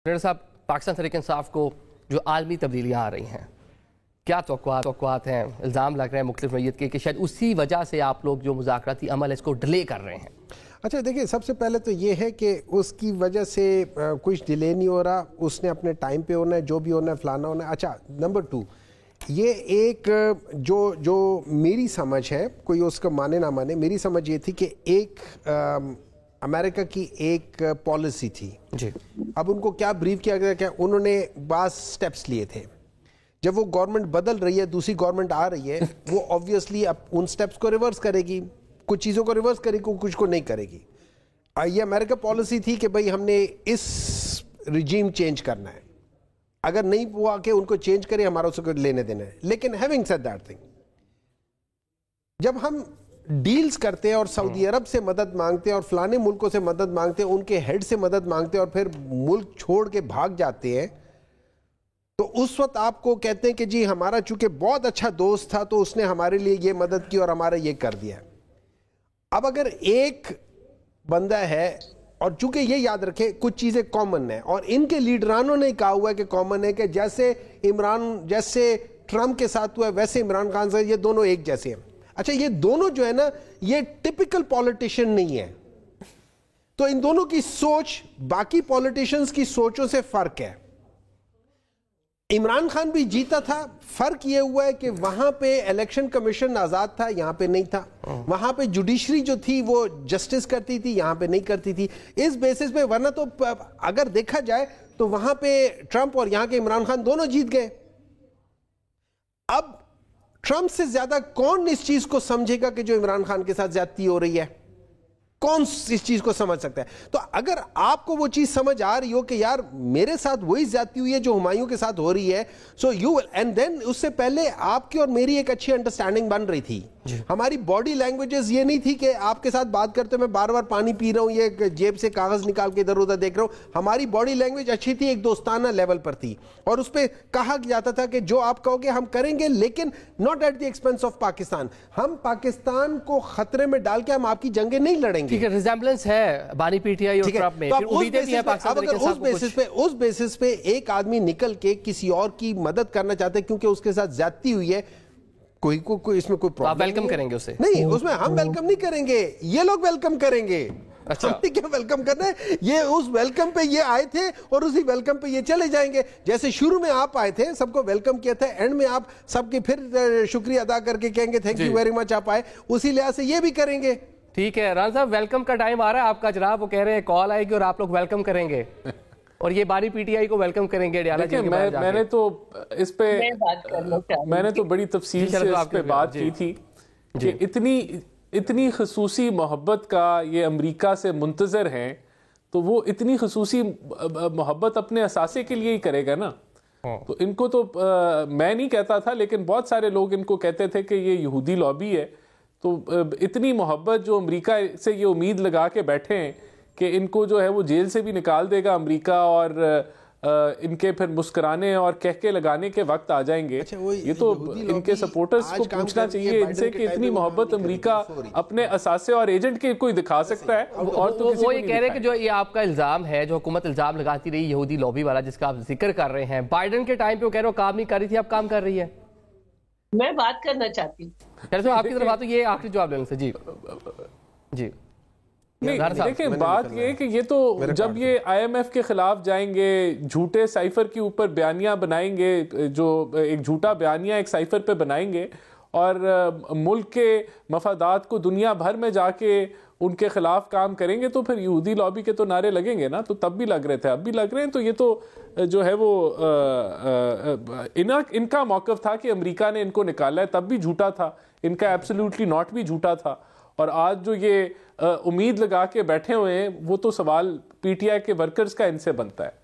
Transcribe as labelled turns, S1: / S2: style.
S1: Doctor साहब, पाकिस्तान तहरीक इंसाफ को जो आलमी तब्दीलियाँ आ रही हैं, क्या तवक्कुआत हैं? इल्ज़ाम लग रहे हैं मुख्तलिफ नौइयत के कि शायद उसी वजह से आप लोग जो मुज़ाकराती अमल है इसको डिले कर रहे हैं।
S2: अच्छा देखिए, सबसे पहले तो ये है कि उसकी वजह से कुछ डिले नहीं हो रहा, उसने अपने टाइम पे होना है, जो भी होना है फलाना होना है। अच्छा, नंबर 2, ये एक जो मेरी समझ है, कोई उसका माने ना माने, मेरी समझ ये थी कि एक अमेरिका की एक पॉलिसी थी
S1: जी।
S2: अब उनको क्या ब्रीफ किया गया, क्या उन्होंने बास स्टेप्स लिए थे। जब वो गवर्नमेंट बदल रही है, दूसरी गवर्नमेंट आ रही है, वो ऑब्वियसली अब उन स्टेप्स को रिवर्स करेगी, कुछ चीज़ों को रिवर्स करेगी, कुछ को नहीं करेगी। ये अमेरिका पॉलिसी थी कि भाई हमने इस रिजीम चेंज करना है, अगर नहीं हुआ कि उनको चेंज करे, हमारा उसको लेने देना है। लेकिन हैविंग सेड दैट थिंग, जब हम डील्स करते हैं और सऊदी अरब से मदद मांगते हैं और फलाने मुल्कों से मदद मांगते हैं, उनके हेड से मदद मांगते हैं और फिर मुल्क छोड़ के भाग जाते हैं, तो उस वक्त आपको कहते हैं कि जी हमारा चूंकि बहुत अच्छा दोस्त था तो उसने हमारे लिए ये मदद की और हमारा ये कर दिया। अब अगर एक बंदा है, और चूंकि ये याद रखें कुछ चीज़ें कॉमन है और इनके लीडरानों ने कहा हुआ है कि कॉमन है कि जैसे ट्रंप के साथ हुआ है वैसे इमरान खान से, ये दोनों एक जैसे हैं। अच्छा, ये दोनों जो है ना, ये टिपिकल पॉलिटिशियन नहीं है, तो इन दोनों की सोच बाकी पॉलिटिशियंस की सोचों से फर्क है। इमरान खान भी जीता था, फर्क ये हुआ है कि वहां पे इलेक्शन कमीशन आजाद था, यहां पे नहीं था। वहां पे जुडिशरी जो थी वो जस्टिस करती थी, यहां पे नहीं करती थी। इस बेसिस पे, वरना तो अगर देखा जाए तो वहां पे ट्रंप और यहां के इमरान खान दोनों जीत गए। अब ट्रंप से ज्यादा कौन इस चीज को समझेगा कि जो इमरान खान के साथ ज्यादती हो रही है? कौन इस चीज को समझ सकता है? तो अगर आपको वो चीज समझ आ रही हो कि यार मेरे साथ वही ज्यादती हुई है जो हुमायूं के साथ हो रही है, सो यू एंड देन उससे पहले आपकी और मेरी एक अच्छी अंडरस्टैंडिंग बन रही थी। हमारी बॉडी लैंग्वेजेस ये नहीं थी कि आपके साथ बात करते मैं बार बार पानी पी रहा हूं, ये जेब से कागज निकाल के इधर उधर देख रहा हूं। हमारी बॉडी लैंग्वेज अच्छी थी, एक दोस्ताना लेवल पर थी, और उस पर कहा जाता था कि जो आप कहोगे हम करेंगे, लेकिन not at the expense of Pakistan. हम पाकिस्तान को खतरे में डाल के हम आपकी जंगें नहीं लड़ेंगे।
S1: ठीक है, रिजेंबलेंस है बानी पीटीआई और ट्रंप में, फिर उम्मीदें भी हैं पाकिस्तान तहरीक इंसाफ को।
S2: उस बेसिस पे एक आदमी निकल के किसी और की मदद करना चाहता है क्योंकि उसके साथ ज्यादती हुई है, कोई इसमें कोई प्रॉब्लम,
S1: आप वेलकम करेंगे उसे?
S2: नहीं, उसमें हम वेलकम नहीं करेंगे, ये लोग वेलकम करेंगे।
S1: अच्छा,
S2: हमने क्या वेलकम करना है? ये उस वेलकम पे ये आए थे और उसी वेलकम पे ये चले जाएंगे। जैसे शुरू में आप आए थे, सबको वेलकम किया था, एंड में आप सबके फिर शुक्रिया अदा करके कहेंगे थैंक यू वेरी मच आप आए, उसी लिहाज से ये भी करेंगे।
S1: ठीक है राना साहब, वेलकम का टाइम आ रहा है आपका जनाब। वो कह रहे हैं कॉल आएगी और आप लोग वेलकम करेंगे और ये बानी पीटीआई को वेलकम करेंगे।
S3: मैंने तो इस पे मैंने तो बड़ी तफसील से इस पे बात की थी कि इतनी खसूसी मोहब्बत का ये अमेरिका से मुंतजर हैं, तो वो इतनी खसूसी मोहब्बत अपने असासे के लिए ही करेगा ना। तो इनको तो मैं नहीं कहता था, लेकिन बहुत सारे लोग इनको कहते थे कि ये यहूदी लॉबी है। तो इतनी मोहब्बत जो अमेरिका से ये उम्मीद लगा के बैठे हैं कि इनको जो है वो जेल से भी निकाल देगा अमेरिका, और इनके फिर मुस्कुराने और कहके लगाने के वक्त आ जाएंगे।
S2: अच्छा,
S3: ये तो इनके सपोर्टर्स को पूछना चाहिए इनसे कि इतनी मोहब्बत अमेरिका अपने असासे और एजेंट के कोई दिखा सकता है? और तो
S1: वो ये कह रहे हैं कि जो ये आपका इल्जाम है, जो हुकूमत इल्जाम लगाती रही यहूदी लॉबी वाला जिसका आप जिक्र कर रहे हैं, बाइडेन के टाइम पे वो कह रहे हो काम नहीं कर रही थी, अब काम कर रही है।
S4: मैं बात करना चाहती हूँ,
S1: आपकी तरफ बात, तो ये आखिरी जवाब लेने से। जी जी,
S3: नहीं, देखिए बात ये है कि ये तो जब ये IMF के खिलाफ जाएंगे, झूठे साइफर के ऊपर बयानियां बनाएंगे, जो एक झूठा बयानिया एक साइफर पे बनाएंगे और मुल्क के मफादात को दुनिया भर में जाके उनके खिलाफ काम करेंगे, तो फिर यहूदी लॉबी के तो नारे लगेंगे ना। तो तब भी लग रहे थे, अब भी लग रहे हैं। तो ये तो जो है वो इनका मौक़िफ़ था कि अमेरिका ने इनको निकाला है, तब भी झूठा था, इनका एब्सोल्युटली नॉट भी झूठा था। और आज जो ये उम्मीद लगा के बैठे हुए हैं, वो तो सवाल PTI के वर्कर्स का इनसे बनता है।